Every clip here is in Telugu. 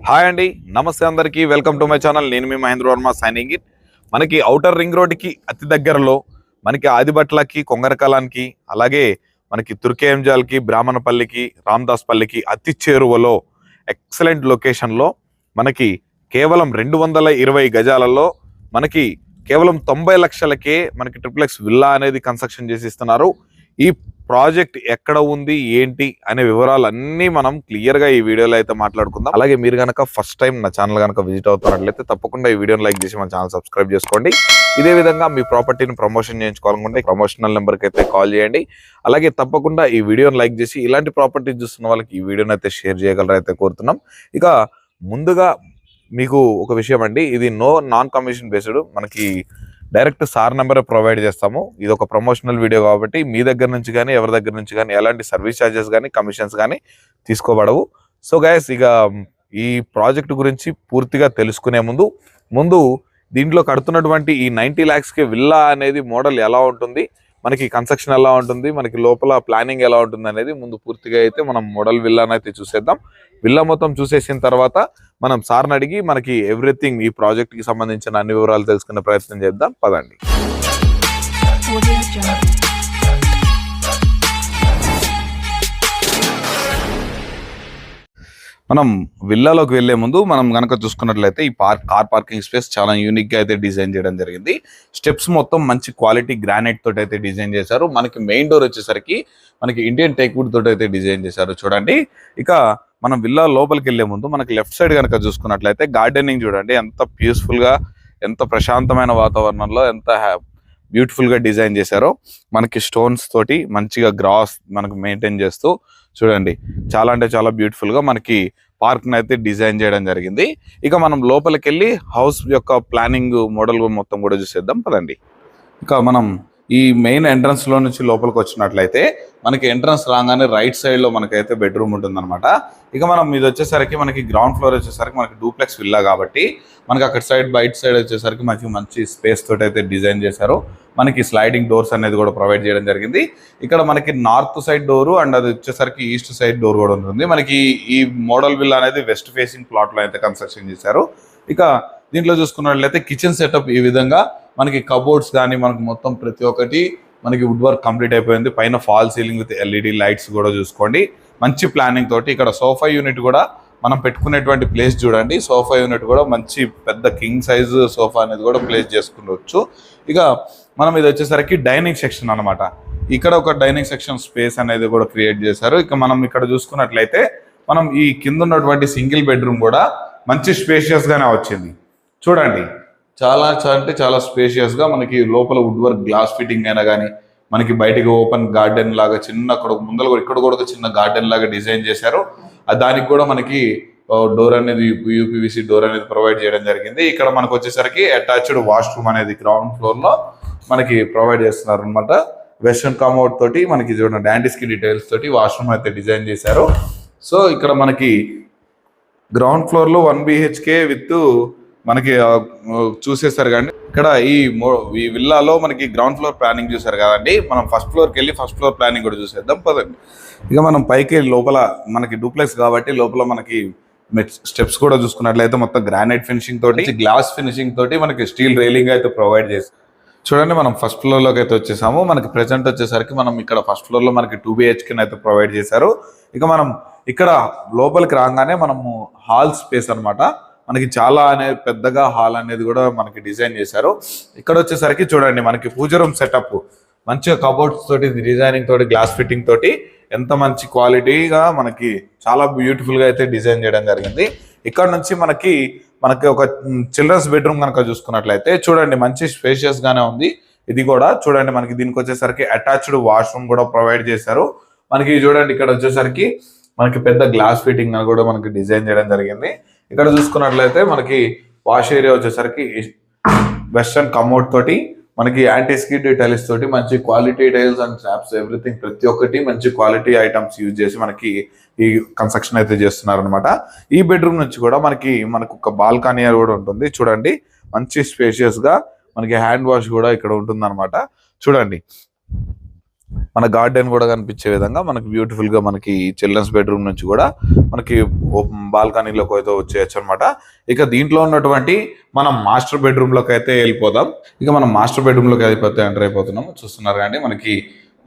హాయ్ అండి, నమస్తే అందరికీ. Welcome to my channel. నేను మీ మహేంద్ర వర్మ సైనింగ్ ఇన్. మనకి ఔటర్ రింగ్ రోడ్కి అతి దగ్గరలో మనకి ఆదిబట్లకి, కొంగరకాలానికి, అలాగే మనకి తుర్కేంజాల్కి, బ్రాహ్మణపల్లికి, రామదాస్పల్లికి అతి చేరువలో ఎక్సలెంట్ లొకేషన్లో మనకి కేవలం 220 గజాలలో మనకి కేవలం 90 లక్షలకే మనకి ట్రిప్లెక్స్ విల్లా అనేది కన్స్ట్రక్షన్ చేసి ఇస్తున్నారు. ఈ ప్రాజెక్ట్ ఎక్కడ ఉంది ఏంటి అనే వివరాలు అన్నీ మనం క్లియర్గా ఈ వీడియోలో అయితే మాట్లాడుకుందాం. అలాగే మీరు కనుక ఫస్ట్ టైం నా ఛానల్ కనుక విజిట్ అవుతున్నట్లయితే తప్పకుండా ఈ వీడియోని లైక్ చేసి మన ఛానల్ సబ్స్క్రైబ్ చేసుకోండి. ఇదే విధంగా మీ ప్రాపర్టీని ప్రమోషన్ చేయించుకోవాలనుకుంటే ప్రమోషనల్ నెంబర్కి అయితే కాల్ చేయండి. అలాగే తప్పకుండా ఈ వీడియోని లైక్ చేసి ఇలాంటి ప్రాపర్టీ చూస్తున్న వాళ్ళకి ఈ వీడియోని అయితే షేర్ చేయగలరు అయితే కోరుతున్నాం. ఇక ముందుగా మీకు ఒక విషయం అండి, ఇది నాన్ కమిషన్ బేస్డ్, మనకి డైరెక్ట్ సార్ నెంబర్ ప్రొవైడ్ చేస్తాము. ఇది ఒక ప్రమోషనల్ వీడియో కాబట్టి మీ దగ్గర నుంచి కానీ ఎవరి దగ్గర నుంచి కానీ ఎలాంటి సర్వీస్ ఛార్జెస్ కానీ కమిషన్స్ కానీ తీసుకోబడవు. సో గైస్, ఇక ఈ ప్రాజెక్ట్ గురించి పూర్తిగా తెలుసుకునే ముందు దీంట్లో కడుతున్నటువంటి ఈ 90 lakhsకి విల్లా అనేది మోడల్ ఎలా ఉంటుంది, మనకి కన్స్ట్రక్షన్ ఎలా ఉంటుంది, మనకి లోపల ప్లానింగ్ ఎలా ఉంటుంది అనేది ముందు పూర్తిగా అయితే మనం మోడల్ విల్లాని అయితే చూసేద్దాం. విల్లా మొత్తం చూసేసిన తర్వాత మనం సార్ని అడిగి మనకి ఎవ్రీథింగ్ ఈ ప్రాజెక్ట్కి సంబంధించిన అన్ని వివరాలు తెలుసుకునే ప్రయత్నం చేద్దాం. పదండి. మనం విల్లాలోకి వెళ్లే ముందు మనం కనుక చూసుకున్నట్లయితే ఈ కార్ పార్కింగ్ స్పేస్ చాలా యూనిక్ గా అయితే డిజైన్ చేయడం జరిగింది. స్టెప్స్ మొత్తం మంచి క్వాలిటీ గ్రానైట్ తోటి అయితే డిజైన్ చేశారు. మనకి మెయిన్ డోర్ వచ్చేసరికి మనకి ఇండియన్ టేక్వుడ్ తోటి అయితే డిజైన్ చేశారు. చూడండి, ఇక మనం విల్లా లోపలికి వెళ్లే ముందు మనకి లెఫ్ట్ సైడ్ కనుక చూసుకున్నట్లయితే గార్డెనింగ్ చూడండి, ఎంత పీస్ఫుల్ గా, ఎంత ప్రశాంతమైన వాతావరణంలో ఎంత బ్యూటిఫుల్ గా డిజైన్ చేశారో. మనకి స్టోన్స్ తోటి మంచిగా గ్రాస్ మనకు మెయింటైన్ చేస్తూ చూడండి, చాలా అంటే చాలా బ్యూటిఫుల్ గా మనకి పార్క్ అయితే డిజైన్ చేయడం జరిగింది. ఇక మనం లోపలికి వెళ్ళి హౌస్ యొక్క ప్లానింగ్ మోడల్ మొత్తం కూడా చూసేద్దాం. పదండి. ఇక మనం ఈ మెయిన్ ఎంట్రన్స్ లో నుంచి లోపలికి వచ్చినట్లయితే మనకి ఎంట్రన్స్ రాగానే రైట్ సైడ్ లో మనకైతే బెడ్రూమ్ ఉంటుంది అనమాట. ఇక మనం ఇది వచ్చేసరికి మనకి గ్రౌండ్ ఫ్లోర్ వచ్చేసరికి మనకి డూప్లెక్స్ విల్లా కాబట్టి మనకి అక్కడ సైడ్ బయట సైడ్ వచ్చేసరికి మంచి స్పేస్ తోటి అయితే డిజైన్ చేశారు. మనకి స్లైడింగ్ డోర్స్ అనేది కూడా ప్రొవైడ్ చేయడం జరిగింది. ఇక్కడ మనకి నార్త్ సైడ్ డోరు అండ్ అది వచ్చేసరికి ఈస్ట్ సైడ్ డోర్ కూడా ఉంటుంది. మనకి ఈ మోడల్ విల్లా అనేది వెస్ట్ ఫేసింగ్ ప్లాట్ లో అయితే కన్స్ట్రక్షన్ చేశారు. ఇక దీంట్లో చూసుకున్నట్లయితే కిచెన్ సెటప్ ఈ విధంగా మనకి కబోర్డ్స్ కానీ మనకి మొత్తం ప్రతి ఒక్కటి మనకి వుడ్ వర్క్ కంప్లీట్ అయిపోయింది. పైన fall ceiling with LED lights కూడా చూసుకోండి. మంచి ప్లానింగ్ తోటి ఇక్కడ సోఫా యూనిట్ కూడా మనం పెట్టుకునేటువంటి ప్లేస్ చూడండి. సోఫా యూనిట్ కూడా మంచి పెద్ద కింగ్ సైజ్ సోఫా అనేది కూడా ప్లేస్ చేసుకునవచ్చు. ఇక మనం ఇది వచ్చేసరికి డైనింగ్ సెక్షన్ అనమాట. ఇక్కడ ఒక డైనింగ్ సెక్షన్ స్పేస్ అనేది కూడా క్రియేట్ చేశారు. ఇక మనం ఇక్కడ చూసుకున్నట్లయితే మనం ఈ కింద ఉన్నటువంటి సింగిల్ బెడ్రూమ్ కూడా మంచి స్పేషియస్ గానే వచ్చింది. చూడండి, చాలా అంటే చాలా స్పేషియస్ గా మనకి లోపల వుడ్ వర్క్ గ్లాస్ ఫిట్టింగ్ అయినా కానీ మనకి బయటకి ఓపెన్ గార్డెన్ లాగా చిన్న అక్కడ ముందర ఇక్కడ కూడా ఒక చిన్న గార్డెన్ లాగా డిజైన్ చేశారు. దానికి కూడా మనకి డోర్ అనేది యూపీవీసీ డోర్ అనేది ప్రొవైడ్ చేయడం జరిగింది. ఇక్కడ మనకు వచ్చేసరికి అటాచ్డ్ వాష్రూమ్ అనేది గ్రౌండ్ ఫ్లోర్ లో మనకి ప్రొవైడ్ చేస్తున్నారు అనమాట. వెస్ట్రన్ కామౌట్ తోటి మనకి చూడండి యాంటిస్కి డీటెయిల్స్ తోటి వాష్రూమ్ అయితే డిజైన్ చేశారు. సో ఇక్కడ మనకి గ్రౌండ్ ఫ్లోర్ లో 1 BHK విత్ మనకి చూసేస్తారు కానీ ఇక్కడ ఈ విల్లాలో మనకి గ్రౌండ్ ఫ్లోర్ ప్లానింగ్ చూసారు కదండి. మనం ఫస్ట్ ఫ్లోర్కి వెళ్ళి ఫస్ట్ ఫ్లోర్ ప్లానింగ్ కూడా చూసేద్దాం. పదండి. ఇక మనం పైకి లోపల మనకి డూప్లెక్స్ కాబట్టి లోపల మనకి స్టెప్స్ కూడా చూసుకున్నట్లయితే మొత్తం గ్రానైట్ ఫినిషింగ్ తోటి గ్లాస్ ఫినిషింగ్ తోటి మనకి స్టీల్ రైలింగ్ అయితే ప్రొవైడ్ చేస్తారు. చూడండి, మనం ఫస్ట్ ఫ్లోర్ లోకి అయితే వచ్చేసాము. మనకి ప్రెసెంట్ వచ్చేసరికి మనం ఇక్కడ ఫస్ట్ ఫ్లోర్ లో మనకి 2 BHK అయితే ప్రొవైడ్ చేశారు. ఇక మనం ఇక్కడ లోపలికి రాగానే మనము హాల్ స్పేస్ అనమాట. మనకి చాలా పెద్దగా హాల్ అనేది కూడా మనకి డిజైన్ చేశారు. ఇక్కడ వచ్చేసరికి చూడండి మనకి పూజ రూమ్ సెటప్ మంచిగా కబోర్డ్స్ తోటి డిజైనింగ్ తోటి గ్లాస్ ఫిట్టింగ్ తోటి ఎంత మంచి క్వాలిటీగా మనకి చాలా బ్యూటిఫుల్ గా అయితే డిజైన్ చేయడం జరిగింది. ఇక్కడ నుంచి మనకి ఒక చిల్డ్రన్స్ బెడ్రూమ్ కనుక చూసుకున్నట్లయితే చూడండి మంచి స్పేషియస్ గానే ఉంది. ఇది కూడా చూడండి మనకి దీనికి వచ్చేసరికి అటాచ్డ్ వాష్రూమ్ కూడా ప్రొవైడ్ చేశారు. మనకి చూడండి ఇక్కడ వచ్చేసరికి మనకి పెద్ద గ్లాస్ ఫిట్టింగ్ కూడా మనకి డిజైన్ చేయడం జరిగింది. ఇక్కడ చూసుకున్నట్లయితే మనకి వాష్ ఏరియా వచ్చేసరికి వెస్ట్రన్ కమోడ్ తోటి మనకి యాంటీ స్కిడ్ టైల్స్ తోటి మంచి quality tiles and slabs everything ప్రతి ఒక్కటి మంచి క్వాలిటీ ఐటమ్స్ యూజ్ చేసి మనకి ఈ కన్స్ట్రక్షన్ అయితే చేస్తున్నారు అనమాట. ఈ బెడ్రూమ్ నుంచి కూడా మనకు ఒక బాల్కనీ కూడా ఉంటుంది. చూడండి మంచి స్పేషియస్ గా మనకి హ్యాండ్ వాష్ కూడా ఇక్కడ ఉంటుంది అనమాట. చూడండి మన గార్డెన్ కూడా కనిపించే విధంగా మనకి బ్యూటిఫుల్ గా మనకి చిల్డ్రన్స్ బెడ్రూమ్ నుంచి కూడా మనకి బాల్కనీలోకి అయితే వచ్చేయచ్చు అనమాట. ఇక దీంట్లో ఉన్నటువంటి మనం మాస్టర్ బెడ్రూమ్ లోకి అయితే వెళ్ళిపోదాం. ఇక మనం మాస్టర్ బెడ్రూమ్ లోకి అయితే ఎంటర్ అయిపోతున్నాము. చూస్తున్నారు కానీ మనకి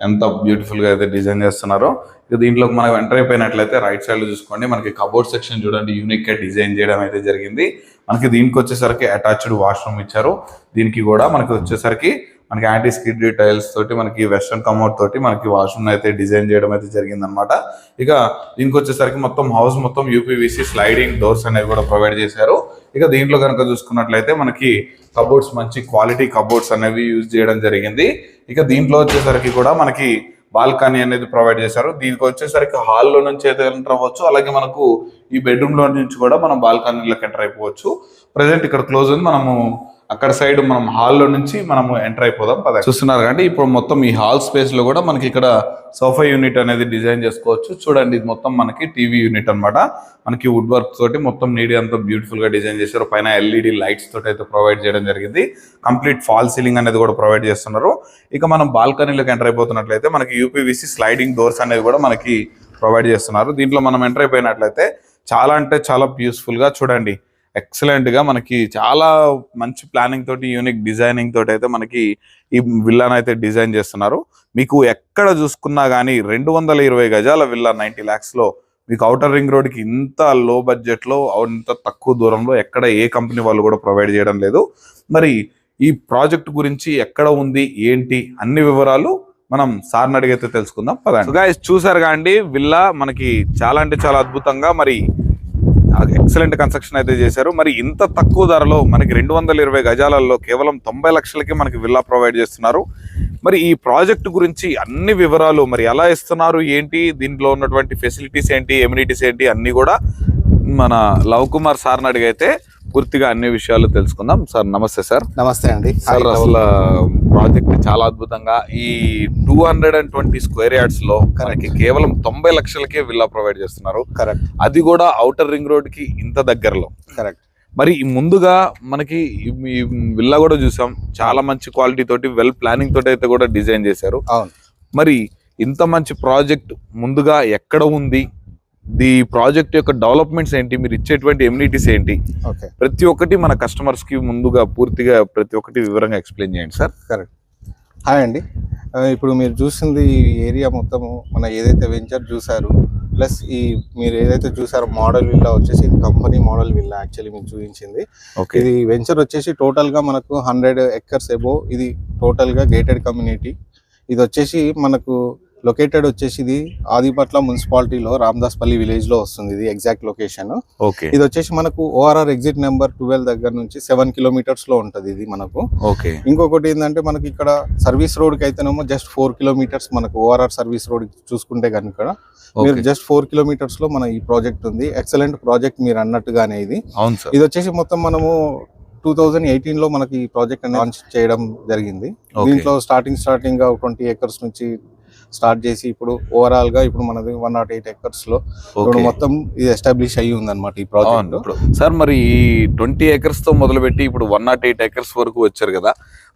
ఎంత బ్యూటిఫుల్ గా అయితే డిజైన్ చేస్తున్నారో. ఇక దీంట్లోకి మనం ఎంటర్ అయిపోయినట్లయితే రైట్ సైడ్ లో చూసుకోండి మనకి కబోర్డ్ సెక్షన్ చూడండి యూనిక్ గా డిజైన్ చేయడం అయితే జరిగింది. మనకి దీనికి వచ్చేసరికి అటాచ్డ్ వాష్రూమ్ ఇచ్చారు. దీనికి కూడా మనకి వచ్చేసరికి మనకి యాంటీ స్కిడ్ టైల్స్ తోటి మనకి వెస్ట్రన్ కమోడ్ తోటి మనకి వాష్రూమ్ అయితే డిజైన్ చేయడం అయితే జరిగింది అనమాట. ఇక దీనికి వచ్చేసరికి మొత్తం హౌస్ మొత్తం యూపీవీసీ స్లైడింగ్ డోర్స్ అనేవి కూడా ప్రొవైడ్ చేశారు. ఇక దీంట్లో కనుక చూసుకున్నట్లయితే మనకి కబోర్డ్స్ మంచి క్వాలిటీ కబోర్డ్స్ అనేవి యూజ్ చేయడం జరిగింది. ఇక దీంట్లో వచ్చేసరికి కూడా మనకి బాల్కనీ అనేది ప్రొవైడ్ చేశారు. దీనికి వచ్చేసరికి హాల్లో నుంచి అయితే ఎంటర్ అవ్వచ్చు, అలాగే మనకు ఈ బెడ్రూమ్ లో నుంచి కూడా మనం బాల్కనీలోకి ఎంటర్ అయిపోవచ్చు. ప్రెసెంట్ ఇక్కడ క్లోజ్ ఉంది, మనము అక్కడ సైడ్ మనం హాల్లో నుంచి మనము ఎంటర్ అయిపోదాం. చూస్తున్నారు కండి ఇప్పుడు మొత్తం ఈ హాల్ స్పేస్ లో కూడా మనకి ఇక్కడ సోఫా యూనిట్ అనేది డిజైన్ చేసుకోవచ్చు. చూడండి ఇది మొత్తం మనకి టీవీ యూనిట్ అనమాట. మనకి వుడ్ వర్క్ తోటి మొత్తం నీట్ అంతా బ్యూటిఫుల్ గా డిజైన్ చేశారు. పైన ఎల్ఈడి లైట్స్ తోటి అయితే ప్రొవైడ్ చేయడం జరిగింది. కంప్లీట్ ఫాల్ సీలింగ్ అనేది కూడా ప్రొవైడ్ చేస్తున్నారు. ఇక మనం బాల్కనీలోకి ఎంటర్ అయిపోతున్నట్లయితే మనకి యూపీవీసీ స్లైడింగ్ డోర్స్ అనేది కూడా మనకి ప్రొవైడ్ చేస్తున్నారు. దీంట్లో మనం ఎంటర్ అయిపోయినట్లయితే చాలా అంటే చాలా యూస్ఫుల్ గా చూడండి ఎక్సలెంట్ గా మనకి చాలా మంచి ప్లానింగ్ తోటి యూనిక్ డిజైనింగ్ తోటి అయితే మనకి ఈ విల్లాను అయితే డిజైన్ చేస్తున్నారు. మీకు ఎక్కడ చూసుకున్నా కానీ 220 గజాల విల్లా 90 lakhs లో మీకు అవుటర్ రింగ్ రోడ్ కి ఇంత లో బడ్జెట్ లో ఇంత తక్కువ దూరంలో ఎక్కడ ఏ కంపెనీ వాళ్ళు కూడా ప్రొవైడ్ చేయడం లేదు. మరి ఈ ప్రాజెక్ట్ గురించి ఎక్కడ ఉంది ఏంటి అన్ని వివరాలు మనం సార్ని అడిగితే తెలుసుకుందాం పదండి. గాయ్స్ చూసారు కాండి విల్లా మనకి చాలా అంటే చాలా అద్భుతంగా మరి ఎక్సలెంట్ కన్స్ట్రక్షన్ అయితే చేశారు. మరి ఇంత తక్కువ ధరలో మనకి 220 గజాలలో కేవలం 90 లక్షలకి మనకి విల్లా ప్రొవైడ్ చేస్తున్నారు. మరి ఈ ప్రాజెక్ట్ గురించి అన్ని వివరాలు మరి ఎలా ఇస్తున్నారు ఏంటి, దీంట్లో ఉన్నటువంటి ఫెసిలిటీస్ ఏంటి, ఎమ్యూనిటీస్ ఏంటి అన్ని కూడా మన లవ్ కుమార్ సార్ని అడిగైతే పూర్తిగా అన్ని విషయాలు తెలుసుకుందాం. సార్ నమస్తే. సార్ నమస్తే అండి. సార్ అసలు ప్రాజెక్ట్ చాలా అద్భుతంగా ఈ 220 స్క్వేర్ యార్డ్స్ లో మనకి కేవలం 90 లక్షలకే విల్లా ప్రొవైడ్ చేస్తున్నారు. కరెక్ట్. అది కూడా ఔటర్ రింగ్ రోడ్ కి ఇంత దగ్గరలో. కరెక్ట్. మరి ముందుగా మనకి ఈ విల్లా కూడా చూసాం, చాలా మంచి క్వాలిటీ తోటి వెల్ ప్లానింగ్ తోటి అయితే కూడా డిజైన్ చేశారు. అవును. మరి ఇంత మంచి ప్రాజెక్ట్ ముందుగా ఎక్కడ ఉంది, ది ప్రాజెక్ట్ యొక్క డెవలప్మెంట్స్ ఏంటి, మీరు ఇచ్చేటువంటి ఎమ్యూనిటీస్ ఏంటి, ప్రతి ఒక్కటి మన కస్టమర్స్ కి ముందుగా పూర్తిగా ప్రతి ఒక్కటి వివరంగా ఎక్స్ప్లెయిన్ చేయండి సార్. కరెక్ట్. హాయ్ అండి. ఇప్పుడు మీరు చూసింది ఈ ఏరియా మొత్తము మన ఏదైతే వెంచర్ చూసారు ప్లస్ ఈ మీరు ఏదైతే చూసారో మోడల్ విల్లా వచ్చేసి ఇది కంపెనీ మోడల్ విల్లా యాక్చువల్లీ మీకు చూపించింది. ఇది వెంచర్ వచ్చేసి టోటల్ గా మనకు 100 acres ఎబో. ఇది టోటల్ గా గేటెడ్ కమ్యూనిటీ. ఇది వచ్చేసి మనకు లొకేటెడ్ వచ్చేసి ఇది ఆదిపట్ల మున్సిపాలిటీలో రామదాస్పల్లి విలేజ్ లో వస్తుంది. ఇది ఎగ్జాక్ట్ లొకేషన్. ఇది వచ్చేసి మనకు ఓఆర్ఆర్ ఎగ్జిట్ నెంబర్ 12 దగ్గర నుంచి 7 kilometers లో ఉంటది ఇది మనకు. ఇంకొకటి ఏంటంటే మనకి ఇక్కడ సర్వీస్ రోడ్ కి అయితేనేమో జస్ట్ 4 kilometers మనకు ఓఆర్ఆర్ సర్వీస్ రోడ్ చూసుకుంటే కనుక మీరు జస్ట్ 4 kilometers లో మన ఈ ప్రాజెక్ట్ ఉంది. ఎక్సలెంట్ ప్రాజెక్ట్ మీరు అన్నట్టుగానే ఇది. ఇది వచ్చేసి మొత్తం మనము 2018 లో మనకి ఈ ప్రాజెక్ట్ లాంచ్ చేయడం జరిగింది. దీంట్లో స్టార్టింగ్ గా 20 acres నుంచి స్టార్ట్ చేసి ఇప్పుడు ఓవరాల్ గా ఇప్పుడు మనది 108 acres లో ఇప్పుడు మొత్తం ఇది ఎస్టాబ్లిష్ అయ్యి ఉంది అనమాట ఈ ప్రాజెక్ట్. సార్ మరి ఈ 20 acres తో మొదలుపెట్టి ఇప్పుడు 108 acres వరకు వచ్చారు కదా,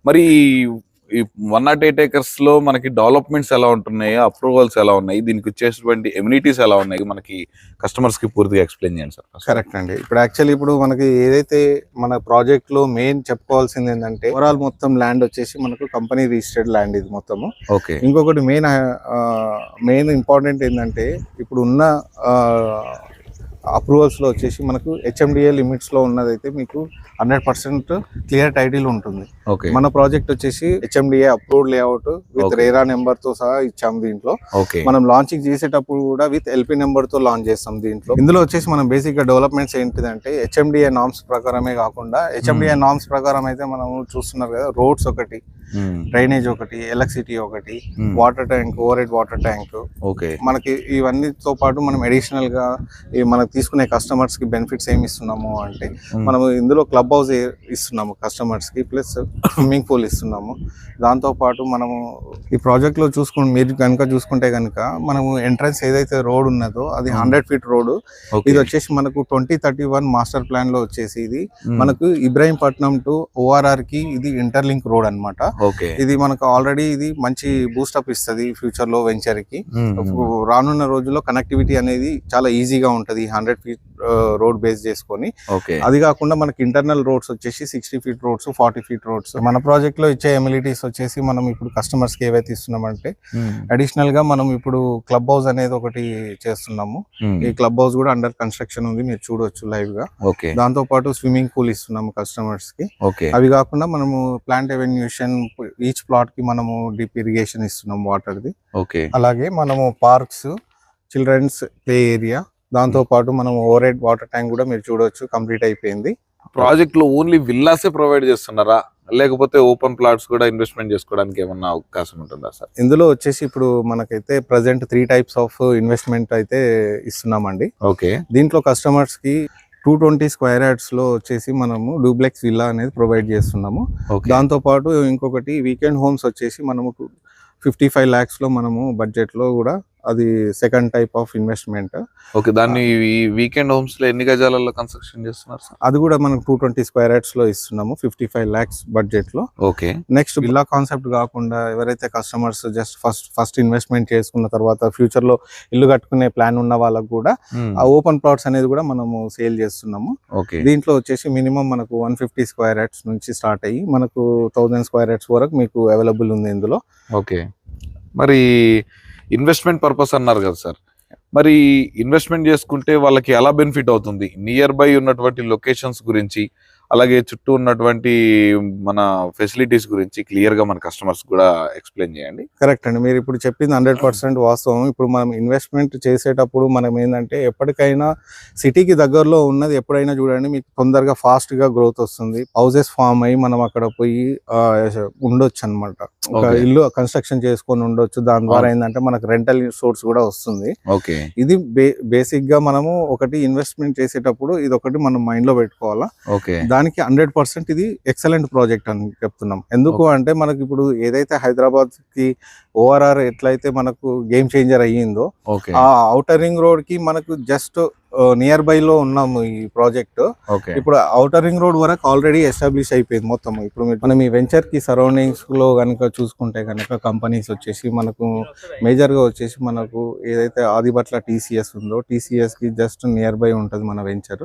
మరి ఈ 108 acres లో మనకి డెవలప్మెంట్స్ ఎలా ఉంటున్నాయి, అప్రూవల్స్ ఎలా ఉన్నాయి, దీనికి వచ్చేటువంటి ఎమ్యూనిటీస్ ఎలా ఉన్నాయి, మనకి కస్టమర్స్ కి పూర్తిగా ఎక్స్ప్లెయిన్ చేయండి సార్. కరెక్ట్ అండి. ఇప్పుడు యాక్చువల్లీ ఇప్పుడు మనకి ఏదైతే మన ప్రాజెక్ట్ లో మెయిన్ చెప్పుకోవాల్సింది ఏంటంటే ఓవరాల్ మొత్తం ల్యాండ్ వచ్చేసి మనకు కంపెనీ రిజిస్టర్డ్ ల్యాండ్ ఇది మొత్తము. ఇంకొకటి మెయిన్ ఇంపార్టెంట్ ఏంటంటే ఇప్పుడు ఉన్న అప్రూవల్స్ లో వచ్చేసి మనకు హెచ్ఎండిఏ లిమిట్స్ లో ఉన్నదైతే మీకు 100% క్లియర్ టైటిల్ ఉంటుంది. మన ప్రాజెక్ట్ వచ్చేసి HMDA approved layout with RERA number తో సహా ఇచ్చాం. దీంట్లో మనం లాంచింగ్ చేసేటప్పుడు కూడా విత్ ఎల్పీ నెంబర్ తో లాంచ్ చేస్తాం. దీంట్లో ఇందులో వచ్చేసి మనం బేసిక్ గా డెవలప్మెంట్స్ ఏంటిదంటే హెచ్ఎండిఏ నామ్స్ ప్రకారమే కాకుండా హెచ్ఎండిఏ నామ్స్ ప్రకారం అయితే మనం చూస్తున్నారు కదా, రోడ్స్ ఒకటి, డ్రైనేజ్ ఒకటి, ఎలక్ట్రిసిటీ ఒకటి, water tank, over head water tank, మనకి ఇవన్నీతో పాటు మనం అడిషనల్ గా మనకు తీసుకునే కస్టమర్స్ కి బెనిఫిట్స్ ఏమి ఇస్తున్నాము అంటే మనము ఇందులో క్లబ్ హౌస్ ఇస్తున్నాము కస్టమర్స్ కి, ప్లస్ స్విమ్మింగ్ పూల్ ఇస్తున్నాము. దాంతో పాటు మనము ఈ ప్రాజెక్ట్ లో మీరు కనుక చూసుకుంటే కనుక మనము ఎంట్రన్స్ ఏదైతే రోడ్ ఉన్నదో అది 100 ఫీట్ రోడ్. ఇది వచ్చేసి మనకు 2031 మాస్టర్ ప్లాన్ లో వచ్చేసి ఇది మనకు ఇబ్రాహీంపట్నం టు ORR కి ఇది ఇంటర్లింక్ రోడ్ అన్నమాట. ఇది మనకు ఆల్రెడీ ఇది మంచి బూస్టప్ ఇస్తుంది ఫ్యూచర్ లో వెంచర్ కి. రానున్న రోజుల్లో కనెక్టివిటీ అనేది చాలా ఈజీగా ఉంటది 100 ఫీట్ రోడ్ బేస్ చేసుకొని. అది కాకుండా మనకి ఇంటర్నల్ రోడ్స్ వచ్చేసి 60 ఫీట్ రోడ్స్, 40 ఫీట్ రోడ్స్. మన ప్రాజెక్ట్ లో ఇచ్చే ఎమ్యూనిటీస్ వచ్చేసి మనం ఇప్పుడు కస్టమర్స్ కి ఏవైతే ఇస్తున్నామంటే అడిషనల్ గా మనం ఇప్పుడు క్లబ్ హౌస్ అనేది ఒకటి చేస్తున్నాము. ఈ క్లబ్ హౌస్ కూడా అండర్ కన్స్ట్రక్షన్ ఉంది, మీరు చూడొచ్చు లైవ్ గా. దాంతో పాటు స్విమ్మింగ్ పూల్ ఇస్తున్నాము కస్టమర్స్ కి. అవి కాకుండా మనము ప్లాంట్ ఎవెన్యూషన్, ఈచ్ ప్లాట్ కి మనము డ్రిప్ ఇరిగేషన్ ఇస్తున్నాము వాటర్ ది. అలాగే మనము పార్క్స్, చిల్డ్రన్స్ ప్లే ఏరియా, దాంతో పాటు మనం ఓవర్ హెడ్ వాటర్ ట్యాంక్ కూడా మీరు చూడొచ్చు కంప్లీట్ అయిపోయింది. ప్రాజెక్ట్ లో ఓన్లీ విల్లాసే ప్రొవైడ్ చేస్తున్నారా, లేకపోతే ఓపెన్ ప్లాట్స్ కూడా ఇన్వెస్ట్మెంట్ చేసుకోవడానికి ఏమన్నా అవకాశం ఉంటుందా సార్? ఇందులో వచ్చేసి ఇప్పుడు మనకైతే ప్రెసెంట్ 3 టైప్స్ ఆఫ్ ఇన్వెస్ట్మెంట్ అయితే ఇస్తున్నామండి. దీంట్లో కస్టమర్స్ కి 220 స్క్వేర్ యార్డ్స్ లో వచ్చేసి మనము డూప్లెక్స్ విల్లా అనేది ప్రొవైడ్ చేస్తున్నాము. దాంతో పాటు ఇంకొకటి వీకెండ్ హోమ్స్ వచ్చేసి మనము 55 lakhs లో మనము బడ్జెట్ లో కూడా అది సెకండ్ టైప్ ఆఫ్ ఇన్వెస్ట్మెంట్. దాన్ని వీకెండ్ హోమ్స్ లో ఎన్ని గజాలలో కన్స్ట్రక్షన్ చేస్తున్నారు సార్? అది కూడా మనం 220 స్క్వేర్ యార్డ్స్ లో ఇస్తున్నాము 55 lakhs బడ్జెట్ లో. నెక్స్ట్ విల్లా కాన్సెప్ట్ కాకుండా ఎవరైతే కస్టమర్స్ జస్ట్ ఫస్ట్ ఇన్వెస్ట్మెంట్ చేసుకున్న తర్వాత ఫ్యూచర్ లో ఇల్లు కట్టుకునే ప్లాన్ ఉన్న వాళ్ళకు కూడా ఆ ఓపెన్ ప్లాట్స్ అనేది కూడా మనము సేల్ చేస్తున్నాము. దీంట్లో వచ్చేసి మినిమం మనకు 150 స్క్వేర్ యార్డ్స్ నుంచి స్టార్ట్ అయ్యి మనకు 1000 స్క్వేర్ యార్డ్స్ వరకు మీకు అవైలబుల్ ఉంది ఇందులో. మరి ఇన్వెస్ట్మెంట్ పర్పస్ అన్నారు కదా సార్, మరి ఇన్వెస్ట్మెంట్ చేసుకుంటే వాళ్ళకి ఎలా బెనిఫిట్ అవుతుంది? నియర్ బై ఉన్నటువంటి లొకేషన్స్ గురించి, అలాగే చుట్టూ ఉన్నటువంటి మన ఫెసిలిటీస్ గురించి క్లియర్ గా మన కస్టమర్స్ కూడా ఎక్స్ప్లెయిన్ చేయండి. కరెక్ట్ అండి, మీరు ఇప్పుడు చెప్పింది 100% వాస్తవం. ఇప్పుడు మనం ఇన్వెస్ట్మెంట్ చేసేటప్పుడు మనం ఏంటంటే ఎప్పటికైనా సిటీకి దగ్గరలో ఉన్నది ఎప్పుడైనా చూడండి మీకు తొందరగా ఫాస్ట్ గా గ్రోత్ వస్తుంది. హౌసెస్ ఫామ్ అయ్యి మనం అక్కడ పోయి ఉండొచ్చు అనమాట, ఒక ఇల్లు కన్స్ట్రక్షన్ చేసుకొని ఉండొచ్చు. దాని ద్వారా ఏంటంటే మనకు రెంటల్ సోర్స్ కూడా వస్తుంది. ఇది బేసిక్ గా మనము ఒకటి ఇన్వెస్ట్మెంట్ చేసేటప్పుడు ఇది ఒకటి మనం మైండ్ లో పెట్టుకోవాలా. దానికి 100% ఇది ఎక్సలెంట్ ప్రాజెక్ట్ అని చెప్తున్నాం. ఎందుకు అంటే మనకి ఇప్పుడు ఏదైతే హైదరాబాద్ కి ORR ఎట్లయితే మనకు గేమ్ చేంజర్ అయ్యిందో, ఆ ఔటర్ రింగ్ రోడ్ కి మనకు జస్ట్ నియర్ బై లో ఉన్నాము ఈ ప్రాజెక్ట్. ఇప్పుడు ఔటర్ రింగ్ రోడ్ వరకు ఆల్రెడీ ఎస్టాబ్లిష్ అయిపోయింది మొత్తం. ఇప్పుడు మనం ఈ వెంచర్ కి సరౌండింగ్స్ లో కనుక చూసుకుంటే కనుక కంపెనీస్ వచ్చేసి మనకు మేజర్ గా వచ్చేసి మనకు ఏదైతే ఆదిబట్ల TCS ఉందో, TCS కి జస్ట్ నియర్ బై ఉంటది మన వెంచర్.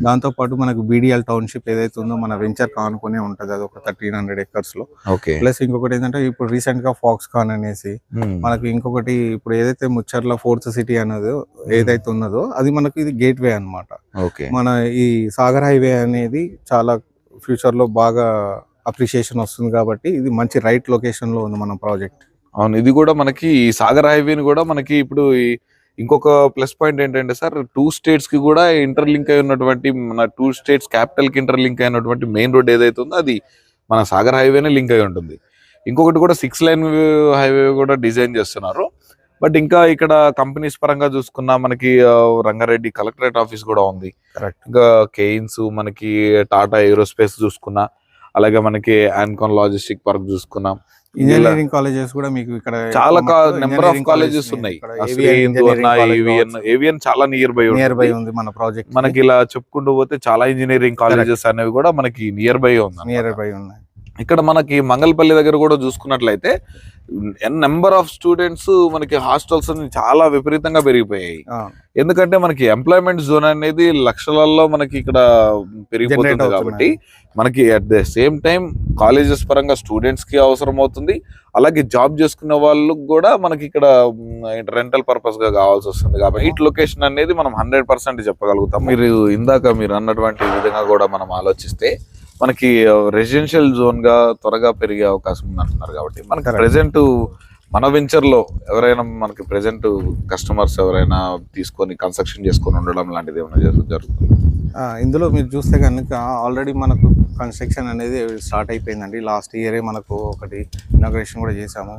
దాంతో పాటు మనకు BDL టౌన్షిప్ ఏదైతే ఉందో మన వెంచర్ కానుకునే ఉంటది, అది ఒక 1300 acres లో. ప్లస్ ఇంకొకటి ఏంటంటే ఇప్పుడు రీసెంట్ గా ఫాక్స్కాన్ అనేసి మనకి ఇంకొకటి ఇప్పుడు ఏదైతే ముచ్చర్ల 4th సిటీ అనేది ఏదైతే ఉన్నదో అది మనకి ఇది గేట్ వే అనమాట. మన ఈ సాగర్ హైవే అనేది చాలా ఫ్యూచర్ లో బాగా అప్రిషియేషన్ వస్తుంది కాబట్టి ఇది మంచి రైట్ లొకేషన్ లో ఉంది మన ప్రాజెక్ట్. అవును, ఇది కూడా మనకి ఈ సాగర్ హైవేని కూడా మనకి ఇప్పుడు ఇంకొక ప్లస్ పాయింట్ ఏంటంటే సార్, 2 states కి కూడా ఇంటర్లింక్ అయి ఉన్నటువంటి, మన 2 states క్యాపిటల్ కి ఇంటర్లింక్ అయినటువంటి మెయిన్ రోడ్ ఏదైతే ఉందో అది మన సాగర్ హైవేనే లింక్ అయి ఉంటుంది. ఇంకొకటి కూడా 6 lane హైవే కూడా డిజైన్ చేస్తున్నారు. బట్ ఇంకా ఇక్కడ కంపెనీస్ పరంగా చూసుకున్నా మనకి రంగారెడ్డి కలెక్టరేట్ ఆఫీస్ కూడా ఉంది. ఇంకా కేయిన్స్, మనకి టాటా ఏరోస్పేస్ చూసుకున్నా, అలాగే మనకి ఆన్కాన్ లాజిస్టిక్ పార్క్ చూసుకున్నా, ఇంజనీరింగ్ కాలేజెస్ కూడా మీకు ఇక్కడ చాలా నెంబర్ ఆఫ్ కాలేజెస్ ఉన్నాయి. ఏవిఎన్ చాలా నియర్ బై ఉంది మన ప్రాజెక్ట్. మనకి ఇలా చెప్పుకుంటూ పోతే చాలా ఇంజనీరింగ్ కాలేజెస్ అనేవి కూడా మనకి నియర్ బై ఉన్నాయి. ఇక్కడ మనకి మంగళపల్లి దగ్గర కూడా చూసుకున్నట్లయితే నెంబర్ ఆఫ్ స్టూడెంట్స్ మనకి హాస్టల్స్ చాలా విపరీతంగా పెరిగిపోయాయి. ఎందుకంటే మనకి ఎంప్లాయ్మెంట్ జోన్ అనేది లక్షలలో మనకి ఇక్కడ పెరిగిపోతుంది కాబట్టి మనకి at the same time colleges పరంగా స్టూడెంట్స్ కి అవసరం అవుతుంది. అలాగే జాబ్ చేసుకునే వాళ్ళకి కూడా మనకి ఇక్కడ రెంటల్ పర్పస్ గా కావాల్సి వస్తుంది. కాబట్టి ఈ లొకేషన్ అనేది మనం 100% చెప్పగలుగుతాం. మీరు అన్నటువంటి విధంగా కూడా మనం ఆలోచిస్తే మనకి రెసిడెన్షియల్ జోన్ గా త్వరగా పెరిగే అవకాశం ఉంది అంటున్నారు. కాబట్టి మనకి ప్రెసెంట్ మన వెంచర్ లో ఎవరైనా మనకి ప్రెసెంట్ కస్టమర్స్ ఎవరైనా తీసుకొని కన్స్ట్రక్షన్ చేసుకొని ఉండడం లాంటిది ఏమైనా జరుగుతుంది? ఇందులో మీరు చూస్తే కనుక ఆల్రెడీ మనకు కన్స్ట్రక్షన్ అనేది స్టార్ట్ అయిపోయిందండి. లాస్ట్ ఇయరే మనకు ఒకటి ఇనాగ్రేషన్ కూడా చేసాము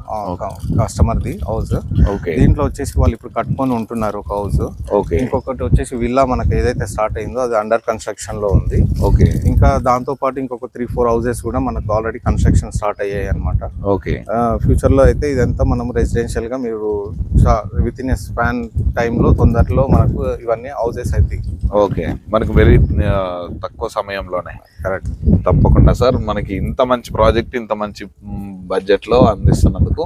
కస్టమర్ది హౌస్. ఓకే. దీంట్లో వచ్చేసి వాళ్ళు ఇప్పుడు కట్టుకొని ఉంటున్నారు ఒక హౌస్. ఓకే. ఇంకొకటి వచ్చేసి విల్లా మనకు ఏదైతే స్టార్ట్ అయిందో అది అండర్ కన్స్ట్రక్షన్ లో ఉంది. ఓకే. ఇంకా దాంతో పాటు ఇంకొక 3-4 హౌసెస్ కూడా మనకు ఆల్రెడీ కన్స్ట్రక్షన్ స్టార్ట్ అయ్యాయి అనమాట. ఓకే. ఫ్యూచర్ లో అయితే ఇదంతా మనం రెసిడెన్షియల్ గా మీరు విత్ ఇన్ స్పాన్ టైంలో తొందరలో మనకు ఇవన్నీ హౌసెస్ అవుతాయి. ఓకే. మనకు వెరీ తక్కువ సమయంలోనే. కరెక్ట్. తప్పకుండా సార్, మనకి ఇంత మంచి ప్రాజెక్ట్ ఇంత మంచి బడ్జెట్ లో అందిస్తున్నందుకు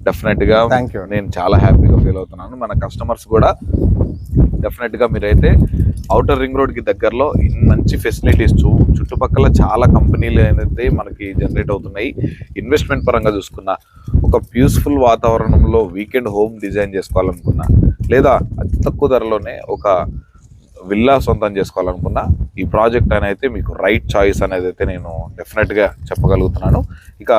డెఫినెట్ గా థ్యాంక్ యూ. నేను చాలా హ్యాపీగా ఫీల్ అవుతున్నాను. మన కస్టమర్స్ కూడా డెఫినెట్ గా మీరైతే ఔటర్ రింగ్ రోడ్ కి దగ్గరలో మంచి ఫెసిలిటీస్ చుట్టుపక్కల చాలా కంపెనీలు అయితే మనకి జనరేట్ అవుతున్నాయి. ఇన్వెస్ట్మెంట్ పరంగా చూసుకున్నా, ఒక పీస్ఫుల్ వాతావరణంలో వీకెండ్ హోమ్ డిజైన్ చేసుకోవాలనుకున్నా, లేదా అతి తక్కువ ధరలోనే ఒక విల్లా సొంతం చేసుకోవాలనుకున్నా, ఈ ప్రాజెక్ట్ అనేది మీకు రైట్ చాయిస్ అనేది అయితే నేను డెఫినెట్గా చెప్పగలుగుతున్నాను. ఇక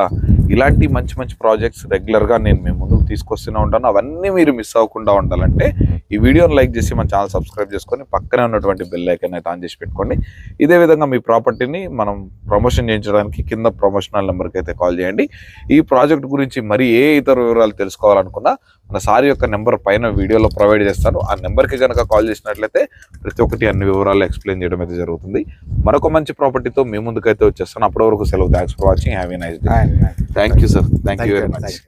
ఇలాంటి మంచి మంచి ప్రాజెక్ట్స్ రెగ్యులర్గా నేను మేము ముందుకు తీసుకొస్తూనే ఉంటాను. అవన్నీ మీరు మిస్ అవ్వకుండా ఉండాలంటే ఈ వీడియోని లైక్ చేసి మన ఛానల్ సబ్స్క్రైబ్ చేసుకొని పక్కనే ఉన్నటువంటి బెల్ ఐకాన్ అయితే ఆన్ చేసి పెట్టుకోండి. ఇదే విధంగా మీ ప్రాపర్టీని మనం ప్రమోషన్ చేయించడానికి కింద ప్రమోషనల్ నెంబర్కి అయితే కాల్ చేయండి. ఈ ప్రాజెక్ట్ గురించి మరి ఏ ఇతర వివరాలు తెలుసుకోవాలనుకున్నా మన సార్ యొక్క నెంబర్ పైన వీడియోలో ప్రొవైడ్ చేస్తాను. ఆ నెంబర్కి కనుక కాల్ చేసినట్లయితే ప్రతి ఒక్కటి అన్ని వివరాలు ఎక్స్ప్లెయిన్ చేయడం అయితే జరుగుతుంది. మరొక మంచి ప్రాపర్టీతో మీ ముందుకైతే వచ్చేస్తాను. అప్పటి వరకు సెలవు. Thanks for watching. Have a nice day. Thank you sir. Thank you very much.